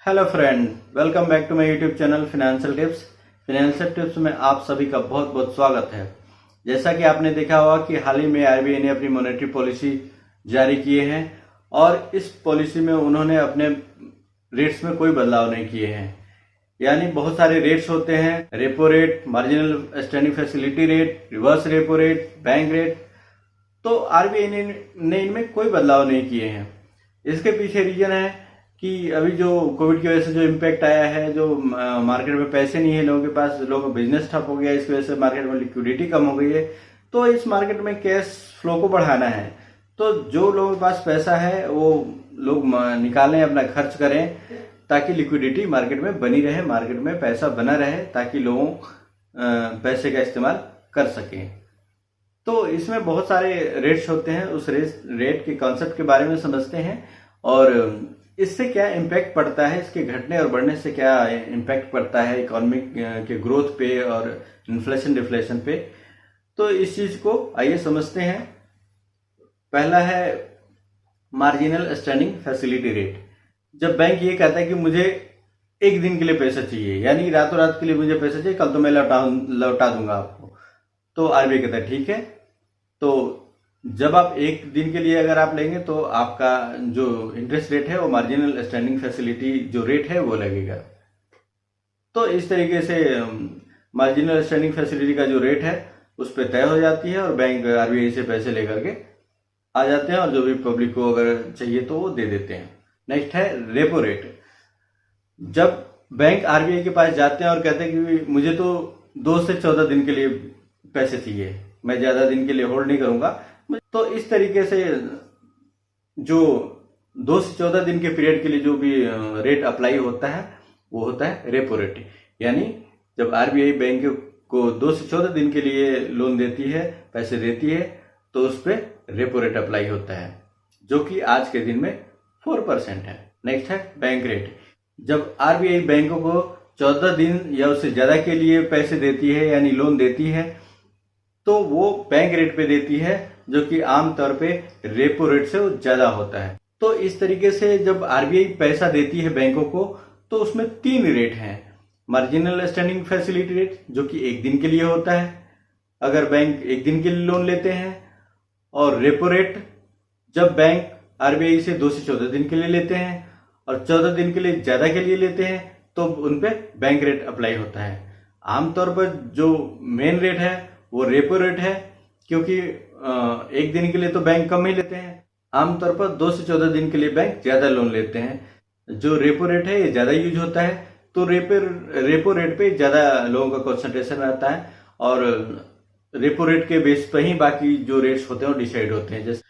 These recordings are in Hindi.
Hello friend, welcome back to my YouTube channel financial tips. Financial tips में आप सभी का बहुत बहुत स्वागत है। जैसा कि आपने देखा होगा कि हाल ही में आरबीआई ने अपनी मॉनेटरी पॉलिसी जारी किए हैं और इस पॉलिसी में उन्होंने अपने रेट्स में कोई बदलाव नहीं किए हैं। यानी बहुत सारे रेट्स होते हैं, repo rate, marginal standing facility rate, reverse repo rate, bank rate. तो आरबीआई ने इनमें कोई बदलाव नहीं किए हैं। इसके पीछे रीजन है कि अभी जो कोविड की वजह से जो इम्पैक्ट आया है, जो मार्केट में पैसे नहीं है लोगों के पास, लोगों का बिजनेस ठप हो गया, इसकी वजह से मार्केट में लिक्विडिटी कम हो गई है। तो इस मार्केट में कैश फ्लो को बढ़ाना है, तो जो लोगों के पास पैसा है वो लोग निकालें, अपना खर्च करें, ताकि लिक्विडिटी मार्केट में बनी रहे, मार्केट में पैसा बना रहे, ताकि लोग पैसे का इस्तेमाल कर सकें। तो इसमें बहुत सारे रेट्स होते हैं, उस रेट के कॉन्सेप्ट के बारे में समझते हैं और इससे क्या इम्पैक्ट पड़ता है, इसके घटने और बढ़ने से क्या इम्पैक्ट पड़ता है इकोनॉमिक के ग्रोथ पे और इन्फ्लेशन डिफ्लेशन पे। तो इस चीज को आइए समझते हैं। पहला है मार्जिनल स्टैंडिंग फैसिलिटी रेट। जब बैंक ये कहता है कि मुझे एक दिन के लिए पैसा चाहिए, यानी रातों रात के लिए मुझे पैसा चाहिए, कल तो मैं लौटा दूंगा आपको, तो आरबीआई कहता है ठीक है। तो जब आप एक दिन के लिए अगर आप लेंगे तो आपका जो इंटरेस्ट रेट है वो मार्जिनल स्टैंडिंग फैसिलिटी जो रेट है वो लगेगा। तो इस तरीके से मार्जिनल स्टैंडिंग फैसिलिटी का जो रेट है उस पर तय हो जाती है और बैंक आरबीआई से पैसे लेकर के आ जाते हैं और जो भी पब्लिक को अगर चाहिए तो वो दे देते हैं। नेक्स्ट है रेपो रेट। जब बैंक आरबीआई के पास जाते हैं और कहते हैं कि मुझे तो 2 से 14 दिन के लिए पैसे चाहिए, मैं ज्यादा दिन के लिए होल्ड नहीं करूंगा, तो इस तरीके से जो 2 से 14 दिन के पीरियड के लिए जो भी रेट अप्लाई होता है वो होता है रेपो रेट। यानी जब आरबीआई बैंक को 2 से 14 दिन के लिए लोन देती है, पैसे देती है, तो उस पर रेपो रेट अप्लाई होता है, जो कि आज के दिन में 4% है। नेक्स्ट है बैंक रेट। जब आरबीआई बैंकों को 14 दिन या उससे ज्यादा के लिए पैसे देती है यानी लोन देती है, तो वो बैंक रेट पे देती है, जो कि आमतौर पे रेपो रेट से ज्यादा होता है। तो इस तरीके से जब आरबीआई पैसा देती है बैंकों को तो उसमें 3 रेट हैं। मार्जिनल स्टैंडिंग फैसिलिटी रेट, जो कि एक दिन के लिए होता है अगर बैंक एक दिन के लिए लोन लेते हैं, और रेपो रेट जब बैंक आरबीआई से 2 से 14 दिन के लिए लेते हैं और 14 दिन के लिए ज्यादा के लिए लेते हैं तो उनपे बैंक रेट अप्लाई होता है। आमतौर पर जो मेन रेट है वो रेपो रेट है, क्योंकि एक दिन के लिए तो बैंक कम ही लेते हैं, आमतौर पर 2 से 14 दिन के लिए बैंक ज्यादा लोन लेते हैं। जो रेपो रेट है ये ज्यादा यूज होता है, तो रेपो रेट पे ज्यादा लोगों का कंसंट्रेशन रहता है और रेपो रेट के बेस पर ही बाकी जो रेट्स होते हैं वो डिसाइड होते हैं। जैसे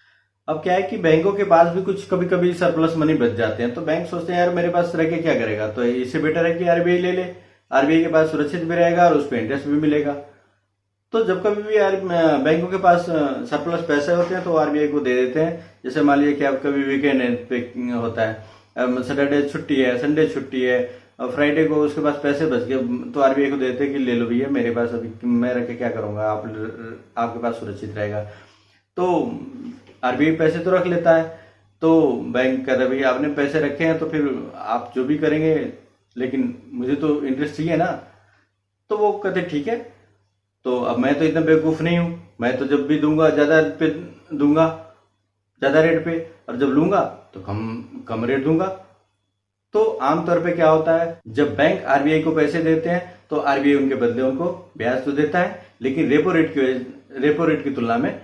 अब क्या है कि बैंकों के पास भी कुछ कभी कभी सरप्लस मनी बच जाते हैं, तो बैंक सोचते हैं यार मेरे पास रह के क्या करेगा, तो इससे बेटर है कि आरबीआई ले ले, आरबीआई के पास सुरक्षित भी रहेगा और उस पर इंटरेस्ट भी मिलेगा। तो जब कभी भी बैंकों के पास सरप्लस पैसे होते हैं तो आरबीआई को दे देते हैं। जैसे मान लीजिए कि आप कभी वीकेंड पे होता है, सैटरडे छुट्टी है, संडे छुट्टी है, और फ्राइडे को उसके पास पैसे बच गए, तो आरबीआई को देते हैं कि ले लो भैया, मेरे पास अभी मैं रख के क्या करूंगा, आपके पास सुरक्षित रहेगा। तो आरबीआई पैसे तो रख लेता है, तो बैंक कहता है भैया आपने पैसे रखे हैं तो फिर आप जो भी करेंगे, लेकिन मुझे तो इंटरेस्ट चाहिए ना। तो वो कहते ठीक है, तो अब मैं तो इतना बेवकूफ नहीं हूं, मैं तो जब भी दूंगा ज्यादा पे दूंगा, ज्यादा रेट पे, और जब लूंगा तो कम रेट दूंगा। तो आमतौर पे क्या होता है, जब बैंक आरबीआई को पैसे देते हैं तो आरबीआई उनके बदले उनको ब्याज तो देता है, लेकिन रेपो रेट की तुलना में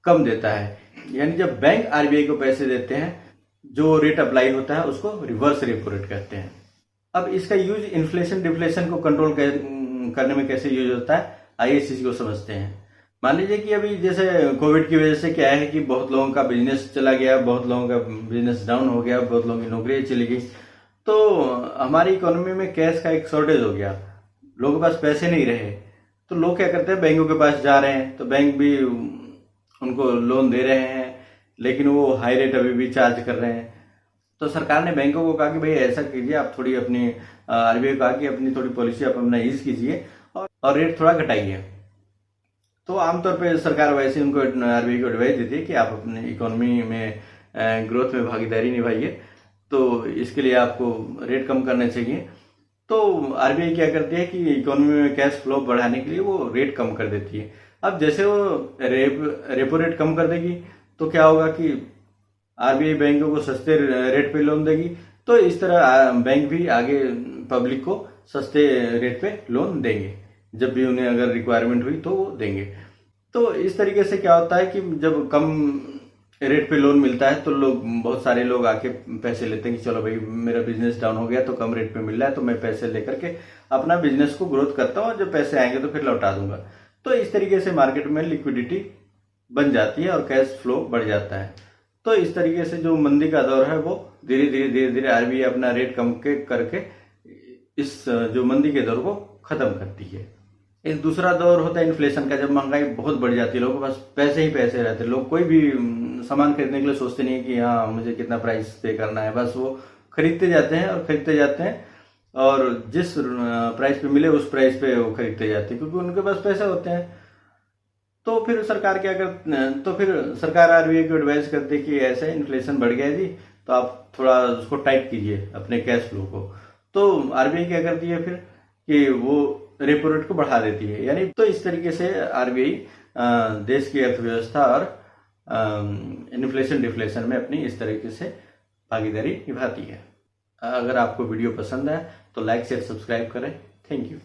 कम देता है। यानी जब बैंक आरबीआई को पैसे देते हैं, जो रेट अप्लाई होता है उसको रिवर्स रेपो रेट कहते हैं। अब इसका यूज इन्फ्लेशन डिफ्लेशन को कंट्रोल करने में कैसे यूज होता है, आइए इस चीज को समझते हैं। मान लीजिए कि अभी जैसे कोविड की वजह से क्या है कि बहुत लोगों का बिजनेस चला गया, बहुत लोगों का बिजनेस डाउन हो गया, बहुत लोगों की नौकरी चली गई, तो हमारी इकोनॉमी में कैश का एक शॉर्टेज हो गया, लोगों के पास पैसे नहीं रहे। तो लोग क्या करते हैं, बैंकों के पास जा रहे हैं, तो बैंक भी उनको लोन दे रहे हैं, लेकिन वो हाई रेट अभी भी चार्ज कर रहे हैं। तो सरकार ने बैंकों को कहा कि भाई ऐसा कीजिए, आप थोड़ी अपनी आरबीआई को कहा कि अपनी थोड़ी पॉलिसी आप अपना ईज कीजिए और रेट थोड़ा घटाइए। तो आमतौर पे सरकार वैसे उनको आरबीआई को एडवाइस देती है कि आप अपने इकोनॉमी में ग्रोथ में भागीदारी निभाइए। तो इसके लिए आपको रेट कम करने चाहिए। तो आरबीआई क्या करती है कि इकोनॉमी में कैश फ्लो बढ़ाने के लिए वो रेट कम कर देती है। अब जैसे वो रेपो रेट कम कर देगी तो क्या होगा कि आरबीआई बैंकों को सस्ते रेट पे लोन देगी, तो इस तरह बैंक भी आगे पब्लिक को सस्ते रेट पे लोन देंगे, जब भी उन्हें अगर रिक्वायरमेंट हुई तो वो देंगे। तो इस तरीके से क्या होता है कि जब कम रेट पे लोन मिलता है तो बहुत सारे लोग आके पैसे लेते हैं कि चलो भाई मेरा बिजनेस डाउन हो गया तो कम रेट पे मिल रहा है तो मैं पैसे लेकर के अपना बिजनेस को ग्रोथ करता हूँ, जब पैसे आएंगे तो फिर लौटा दूंगा। तो इस तरीके से मार्केट में लिक्विडिटी बन जाती है और कैश फ्लो बढ़ जाता है। तो इस तरीके से जो मंदी का दौर है वो धीरे धीरे आरबीआई अपना रेट कम करके इस जो मंदी के दौर को खत्म करती है। एक दूसरा दौर होता है इन्फ्लेशन का, जब महंगाई बहुत बढ़ जाती है, लोगों के पास पैसे ही पैसे रहते हैं, लोग कोई भी सामान खरीदने के लिए सोचते नहीं है कि हाँ मुझे कितना प्राइस पे करना है, बस वो खरीदते जाते हैं और जिस प्राइस पे मिले उस प्राइस पे वो खरीदते जाते हैं क्योंकि उनके पास पैसे होते हैं। तो फिर सरकार आरबीआई को एडवाइस करती है कि ऐसे इन्फ्लेशन बढ़ गया जी, तो आप थोड़ा उसको टाइट कीजिए अपने कैश फ्लो को। तो आरबीआई क्या करती है फिर कि वो रेपो रेट को बढ़ा देती है, यानी तो इस तरीके से आरबीआई देश की अर्थव्यवस्था और इन्फ्लेशन डिफ्लेशन में अपनी इस तरीके से भागीदारी निभाती है। अगर आपको वीडियो पसंद है तो लाइक शेयर सब्सक्राइब करें। Thank you.